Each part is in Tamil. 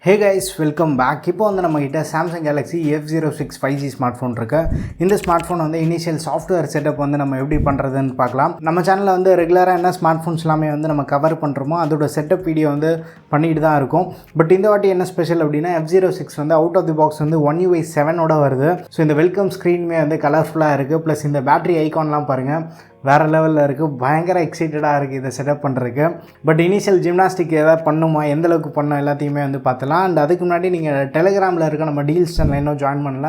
Hey guys, welcome back. இப்போ வந்து நம்ம கிட்ட Samsung Galaxy F06 5G smartphone இருக்கு. இந்த ஸ்மார்ட்ஃபோன் வந்து இனிஷியல் சாஃப்ட்வேர் செட்டப் வந்து நம்ம எப்படி பண்ணுறதுன்னு பார்க்கலாம். நம்ம சேனலில் வந்து ரெகுலராக என்ன ஸ்மார்ட்ஃபோன்ஸ் எல்லாமே வந்து நம்ம கவர் பண்ணுறோமோ அதோட செட்டப் வீடியோ வந்து பண்ணிட்டு தான் இருக்கும். பட் இந்த வாட்டி என்ன ஸ்பெஷல் அப்படின்னா F06 வந்து அவுட் ஆஃப் தி பாக்ஸ் வந்து One UI 7ஓட வருது. ஸோ இந்த வெல்கம் ஸ்க்ரீனுமே வந்து கலர்ஃபுல்லாக இருக்குது. ப்ளஸ் இந்த பேட்டரி ஐகான்லாம் பாருங்கள் வேறு லெவலில் இருக்குது. பயங்கர எக்ஸைட்டடாக இருக்குது இதை செட்டப் பண்ணுறதுக்கு. பட் இனிஷியல் ஜிம்னாஸ்டிக் எதாவது பண்ணுமா, எந்தளவுக்கு பண்ணோம் எல்லாத்தையுமே வந்து பார்த்துலாம். அண்ட் அதுக்கு முன்னாடி நீங்கள் டெலிகிராமில் இருக்க நம்ம டீல்ஸ் சேனல் இன்னும் ஜாயின் பண்ணல,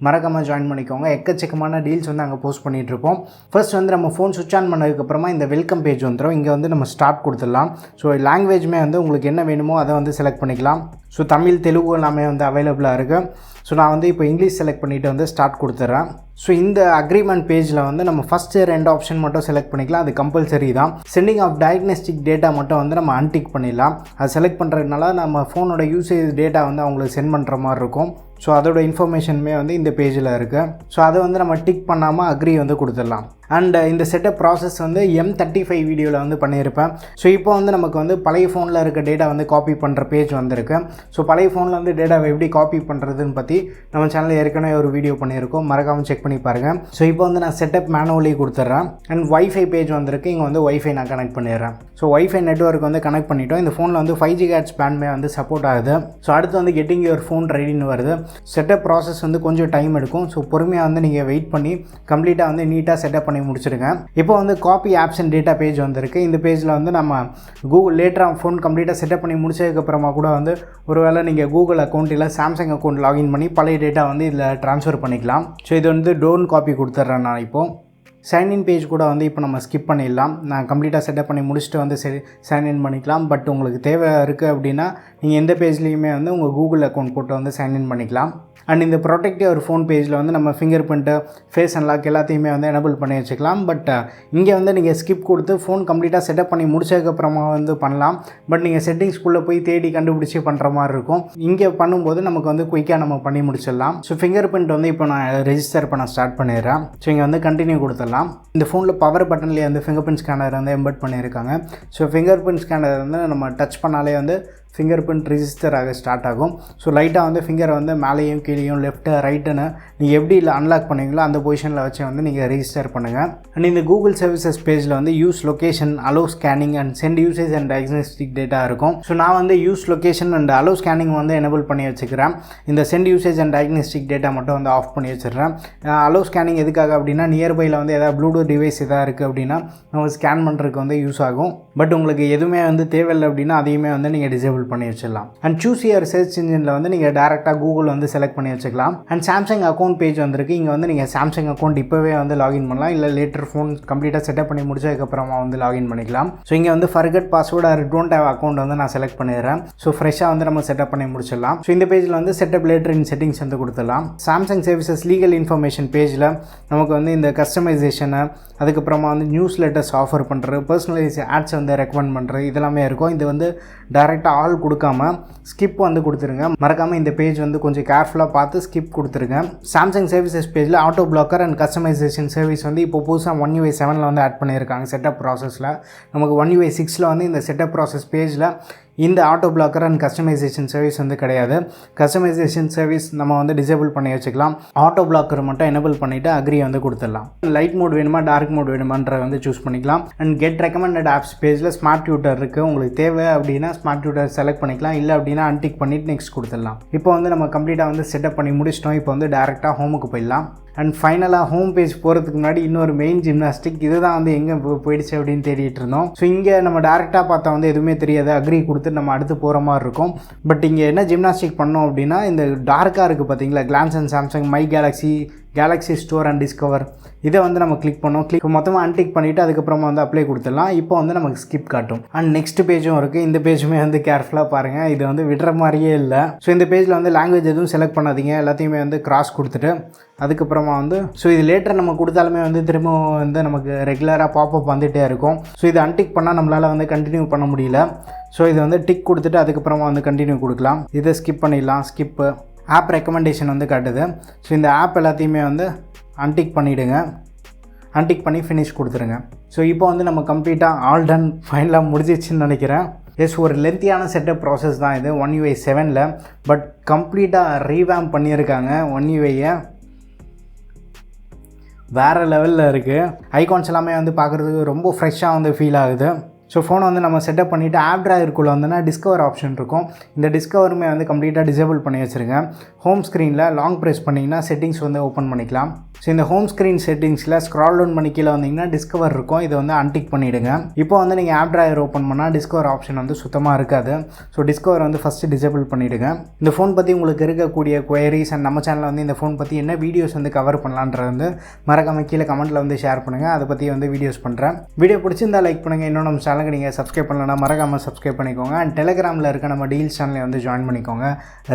மறக்காமல் ஜாயின் பண்ணிக்கோங்க. எக்கச்சக்கமான டீல்ஸ் வந்து அங்கே போஸ்ட் பண்ணிகிட்ருப்போம். ஃபர்ஸ்ட் வந்து நம்ம ஃபோன் சுவிட்ச் ஆன் பண்ணதுக்கப்புறமா இந்த வெல்கம் பேஜ் வந்துடும். இங்கே வந்து நம்ம ஸ்டார்ட் கொடுத்துடலாம். ஸோ லாங்குவேஜுமே வந்து உங்களுக்கு என்ன வேணுமோ அதை வந்து செலக்ட் பண்ணிக்கலாம். ஸோ தமிழ், தெலுங்கு எல்லாமே வந்து அவைலபிளாக இருக்குது. ஸோ நான் வந்து இப்போ இங்கிலீஷ் செலக்ட் பண்ணிவிட்டு வந்து ஸ்டார்ட் கொடுத்துட்றேன். ஸோ இந்த அக்ரிமெண்ட் பேஜில் வந்து நம்ம ஃபஸ்ட்டு 2 ஆப்ஷன் மட்டும் செலக்ட் பண்ணிக்கலாம். அது கம்பல்சரி தான். சென்டிங் ஆஃப் டயக்னோஸ்டிக் டேட்டா மட்டும் வந்து நம்ம அன்டிக் பண்ணிடலாம். அது செலக்ட் பண்ணுறதுனால நம்ம ஃபோனோட யூசேஜ் டேட்டா வந்து அவங்களுக்கு சென்ட் பண்ணுற மாதிரி இருக்கும். ஸோ அதோட இன்ஃபர்மேஷனுமே வந்து இந்த பேஜில் இருக்குது. ஸோ அதை வந்து நம்ம டிக் பண்ணாமல் அக்ரி வந்து கொடுத்துடலாம். அண்ட் இந்த செட்டப் ப்ராசஸ் வந்து M35 வீடியோவில் வந்து பண்ணியிருப்பேன். ஸோ இப்போ வந்து நமக்கு வந்து பழைய ஃபோனில் இருக்க டேட்டா வந்து காப்பி பண்ணுற பேஜ் வந்திருக்கு. ஸோ பழைய ஃபோனில் வந்து டேட்டாவை எப்படி காப்பி பண்ணுறதுன்னு பற்றி நம்ம சேனலில் ஏற்கனவே ஒரு வீடியோ பண்ணியிருக்கோம், மறக்காமல் செக் பண்ணி பாருங்கள். ஸோ இப்போ வந்து நான் செட்டப் மேனுவலி கொடுத்துட்றேன். அண்ட் வைஃபை பேஜ் வந்திருக்கு. இங்கே வந்து வைஃபை நான் கனெக்ட் பண்ணிடுறேன். ஸோ வைஃபை நெட்வொர்க் வந்து கனெக்ட் பண்ணிட்டோம். இந்த ஃபோனில் வந்து 5G GHz பேண்ட்மே வந்து சப்போர்ட் ஆகுது. ஸோ அடுத்து வந்து கெட்டிங் யுவர் ஃபோன் ரெடின்னு வருது. செட்டப் ப்ராசஸ் வந்து கொஞ்சம் டைம் எடுக்கும். ஸோ பொறுமையாக வந்து நீங்கள் வெயிட் பண்ணி கம்ப்ளீட்டாக வந்து நீட்டாக செட்டப் பண்ணி முடிச்சிடுங்க. இப்போ வந்து copy apps and data page வந்திருக்கு. இந்த பேஜில் வந்து நம்ம கூகுள் லேட்டராக ஃபோன் கம்ப்ளீட்டாக செட்டப் பண்ணி முடிச்சதுக்கப்புறமா கூட வந்து ஒருவேளை நீங்கள் கூகுள் அக்கௌண்ட் இல்லை சாம்சங் அக்கௌண்ட் லாகின் பண்ணி பழைய டேட்டா வந்து இதில் ட்ரான்ஸ்ஃபர் பண்ணிக்கலாம். ஸோ இது வந்து டோன் காப்பி கொடுத்துட்றேன் நான். இப்போது சைன்இன் பேஜ் கூட வந்து இப்போ நம்ம ஸ்கிப் பண்ணிடலாம். நான் கம்ப்ளீட்டாக செட்டப் பண்ணி முடிச்சுட்டு வந்து சைன்இன் பண்ணிக்கலாம். பட் உங்களுக்கு தேவை இருக்குது அப்படின்னா நீங்கள் எந்த பேஜ்லேயுமே வந்து உங்கள் கூகுள் அக்கௌண்ட் போட்டு வந்து சைன்இன் பண்ணிக்கலாம். அண்ட் இந்த ப்ரொடெக்ட் யுவர் ஃபோன் பேஜில் வந்து நம்ம ஃபிங்கர் பிரிண்ட்டு, ஃபேஸ் அன்லாக் எல்லாத்தையுமே வந்து எனபிள் பண்ணி வச்சுக்கலாம். பட் இங்கே வந்து நீங்கள் ஸ்கிப் கொடுத்து ஃபோன் கம்ப்ளீட்டாக செட்டப் பண்ணி முடிச்சதுக்கப்புறமா வந்து பண்ணலாம். பட் நீங்கள் செட்டிங்ஸ்குள்ளே போய் தேடி கண்டுபிடிச்சி பண்ணுற மாதிரி இருக்கும். இங்கே பண்ணும்போது நமக்கு வந்து குயிக்காக நம்ம பண்ணி முடிச்சிடலாம். ஸோ ஃபிங்கர் பிரிண்ட் வந்து இப்போ நான் ரெஜிஸ்டர் பண்ண ஸ்டார்ட் பண்ணிடுறேன். ஸோ இங்கே வந்து கண்டினியூ கொடுத்துடலாம். இந்த ஃபோனில் பவர் பட்டன்லேயே வந்து ஃபிங்கர் பிரிண்ட் ஸ்கேனர் வந்து எம்பெட் பண்ணியிருக்காங்க. ஸோ ஃபிங்கர் பிரிண்ட் ஸ்கேனர் வந்து நம்ம டச் பண்ணாலே வந்து ஃபிங்கர் பிரிண்ட் ரிஜிஸ்டர் ஆக ஸ்டார்ட் ஆகும். ஸோ லைட்டாக வந்து ஃபிங்கரை வந்து மேலேயும் கீழேயும் லெஃப்ட்டு ரைட்டுன்னு நீங்கள் எப்படி இல்லை அன்லாக் பண்ணுவீங்களோ அந்த பொசிஷனில் வச்சு வந்து நீங்கள் ரெஜிஸ்டர் பண்ணுங்கள். அண்ட் இந்த கூகுள் சர்வீசஸ் பேஜில் வந்து use location, allow scanning and send usage and diagnostic data இருக்கும். ஸோ நான் வந்து use location and allow scanning வந்து எனபிள் பண்ணி வச்சுக்கிறேன். இந்த send usage and diagnostic data மட்டும் வந்து ஆஃப் பண்ணி வச்சிடுறேன். அலோ ஸ்கேனிங் எதுக்காக அப்படின்னா நியர்பையில் வந்து எதாவது ப்ளூடூத் டிவைஸ் எதாவது இருக்குது அப்படின்னா நம்ம ஸ்கேன் பண்ணுறதுக்கு வந்து யூஸ் ஆகும். பட் உங்களுக்கு எதுவுமே வந்து தேவையில்லை அப்படின்னா அதையுமே வந்து நீங்கள் டிசேபிள் பண்ணி வச்சிடலாம். அண்ட் சூஸ் யுவர் சர்ச் இன்ஜினில் வந்து நீங்கள் டேரெக்டாக கூகுள் வந்து செலக்ட் பண்ணி வச்சுக்கலாம். அண்ட் சாம்சங் அக்கௌண்ட் பேஜ் வந்திருக்கு. இங்கே வந்து நீங்கள் சாம்சங் அக்கௌண்ட் இப்போவே வந்து லாகின் பண்ணலாம், இல்லை லேட்டர் ஃபோன் கம்ப்ளீட்டாக செட்டப் பண்ணி முடிச்சதுக்கப்புறமா வந்து லாகின் பண்ணிக்கலாம். ஸோ இங்கே வந்து forget password or don't have account வந்து நான் செலக்ட் பண்ணிடுறேன். ஸோ ஃப்ரெஷ்ஷாக வந்து நம்ம செட்டப் பண்ணி முடிச்சிடலாம். ஸோ இந்த பேஜில் வந்து செட்டப் லேட்டர் இன் செட்டிங்ஸ் வந்து கொடுத்துடலாம். சாம்சங் சர்வீசஸ் லீகல் இன்ஃபர்மேஷன் பேஜில் நமக்கு வந்து இந்த கஸ்டமைசேஷனை, அதுக்கப்புறமா வந்து நியூஸ் லெட்டர்ஸ் ஆஃபர் பண்ணுறது, பர்சனலைஸ் ஆட்ஸ் வந்து ரெக்கமெண்ட் பண்ணுறது இதெல்லாமே இருக்கும். இது வந்து டைரெக்டாக ஆல் கொடுக்காம ஸ்கிப் வந்து கொடுத்துருங்க. மறக்காமல் இந்த பேஜ் வந்து கொஞ்சம் கேர்ஃபுல்லாக பார்த்து ஸ்கிப் கொடுத்துருங்க. சாம்சங் சர்வீசஸ் பேஜில் auto blogger and customisation service வந்து இப்போ புதுசாக One UI 7 வந்து ஆட் பண்ணியிருக்காங்க. செட்டப் ப்ராசஸில் நமக்கு One UI 6 வந்து இந்த செட்டப் ப்ராசஸ் பேஜில் இந்த auto blogger and customisation service வந்து கிடையாது. கஸ்டமைசேஷன் சர்வீஸ் நம்ம வந்து டிசேபிள் பண்ணி வச்சுக்கலாம். ஆட்டோ பிளாக்கர் மட்டும் எனபிள் பண்ணிவிட்டு அக்ரி வந்து கொடுத்துடலாம். லைட் மோட் வேணுமா டார்க் மோட் வேணுமான்ற வந்து சூஸ் பண்ணிக்கலாம். அண்ட் கெட் ரெக்கமெண்டட் ஆப்ஸ் பேஜில் ஸ்மார்ட் டியூட்டர் இருக்குது. உங்களுக்கு தேவை அப்படின்னா ஸ்மார்ட் டியூட்டர் செலக்ட் பண்ணிக்கலாம், இல்லை அப்படின்னா அன்டிக் பண்ணிவிட்டு நெக்ஸ்ட் கொடுத்துடலாம். இப்போ வந்து நம்ம கம்ப்ளீட்டாக வந்து செட்டப் பண்ணி முடிச்சிட்டோம். இப்போ வந்து டேரெக்டாக ஹோமுக்கு போயிடலாம். அண்ட் ஃபைனலாக ஹோம் பேஜ் போகிறதுக்கு முன்னாடி இன்னொரு மெயின் ஜிம்னாஸ்டிக் இதுதான் வந்து எங்கே போயிடுச்சு அப்படின்னு தேடிட்டு இருந்தோம். ஸோ இங்கே நம்ம டேரெக்டாக பார்த்தா வந்து எதுவுமே தெரியாது, அக்ரி கொடுத்து நம்ம அடுத்து போகிற மாதிரி இருக்கும். பட் இங்கே என்ன ஜிம்னாஸ்டிக் பண்ணோம் அப்படின்னா இந்த டார்க்காக இருக்குது பார்த்தீங்களா, Glance and Samsung My Galaxy Store and discover, இதை வந்து நம்ம கிளிக் பண்ணோம். மொத்தமாக அன்டிக் பண்ணிவிட்டு அதுக்கப்புறமா வந்து அப்ளை கொடுத்துடலாம். இப்போ வந்து நமக்கு ஸ்கிப் காட்டும். அண்ட் நெக்ஸ்ட் பேஜும் இருக்குது. இந்த பேஜுமே வந்து கேர்ஃபுல்லாக பாருங்கள், இது வந்து விடுற மாதிரியே இல்லை. ஸோ இந்த பேஜில் வந்து லாங்குவேஜ் எதுவும் செலக்ட் பண்ணாதீங்க, எல்லாத்தையுமே வந்து கிராஸ் கொடுத்துட்டு அதுக்கப்புறமா வந்து ஸோ இது லேட்டர் நம்ம கொடுத்தாலுமே வந்து திரும்ப வந்து நமக்கு ரெகுலராக பாப்அப் வந்துகிட்டே இருக்கும். ஸோ இது அன்டிக் பண்ணால் நம்மளால் வந்து கண்டினியூ பண்ண முடியல. ஸோ இது வந்து டிக் கொடுத்துட்டு அதுக்கப்புறமா வந்து கண்டினியூ கொடுக்கலாம். இதை ஸ்கிப் பண்ணிடலாம். ஸ்கிப்பு ஆப் ரெக்கமெண்டேஷன் வந்து காட்டுது. ஸோ இந்த ஆப் எல்லாத்தையுமே வந்து அன்டிக் பண்ணிவிடுங்க. அன்டிக் பண்ணி ஃபினிஷ் கொடுத்துருங்க. ஸோ இப்போ வந்து நம்ம கம்ப்ளீட்டாக ஆல் டன் ஃபைனலாக முடிஞ்சிச்சுன்னு நினைக்கிறேன். எஸ் ஒரு லென்த்தியான செட்டப் ப்ராசஸ் தான் இது ஒன் யூஐ 7ல். பட் கம்ப்ளீட்டாக ரீவேம் பண்ணியிருக்காங்க ஒன் யூஐயை. வேறு லெவலில் இருக்குது. ஐகான்ஸ் எல்லாமே வந்து பார்க்குறதுக்கு ரொம்ப ஃப்ரெஷ்ஷாக வந்து ஃபீல் ஆகுது. ஸோ ஃபோனை வந்து நம்ம செட்டப் பண்ணிவிட்டு ஆப் ட்ராயருக்குள்ளே வந்தோன்னா டிஸ்கவர் ஆப்ஷன் இருக்கும். இந்த டிஸ்கவருமே வந்து கம்ப்ளீட்டாக டிசேபிள் பண்ணி வச்சுருங்க. ஹோம் ஸ்க்ரீனில் லாங் ப்ரெஸ் பண்ணிங்கன்னா செட்டிங்ஸ் வந்து ஓப்பன் பண்ணிக்கலாம். ஸோ இந்த ஹோம் ஸ்க்ரீன் செட்டிங்ஸில் ஸ்க்ரால் டவுன் பண்ணி கீழே வந்தீங்கன்னா டிஸ்கவர் இருக்கும். இதை வந்து அன்டிக் பண்ணிவிடுங்க. இப்போ வந்து நீங்கள் ஆப் ட்ராயர் ஓப்பன் பண்ணால் டிஸ்கவர் ஆப்ஷன் வந்து சுத்தமாக இருக்காது. ஸோ டிஸ்கவர் வந்து ஃபஸ்ட்டு டிசேபிள் பண்ணிவிடுங்க. இந்த ஃபோன் பற்றி உங்களுக்கு இருக்கக்கூடிய குவரிஸ் அண்ட் நம்ம சேனலில் வந்து இந்த ஃபோன் பற்றி என்ன வீடியோஸ் வந்து கவர் பண்ணலான்றது வந்து மறக்காமல் கீழே கமெண்ட்டில் வந்து ஷேர் பண்ணுங்கள். அதை பற்றி வந்து வீடியோஸ் பண்ணுறேன். வீடியோ பிடிச்சிருந்தால் லைக் பண்ணுங்கள். இன்னும் நம்ம சேனலுக்கு நீங்கள் சப்ஸ்கிரைப் பண்ணலன்னா மறக்காமல் சப்ஸ்கிரைப் பண்ணிக்கோங்க. அண்ட் டெலிகிராமில் இருக்க நம்ம டீல்ஸ் சேனலை வந்து ஜாயின் பண்ணிக்கோங்க.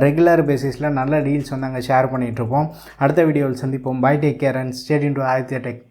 ரெகுலர் பேசிஸில் நல்ல டீல்ஸ் வந்து அங்கே ஷேர் பண்ணிகிட்ருப்போம். அடுத்த வீடியோவில் சந்திப்போம். Bye, take care and stay tuned to Aditya tech.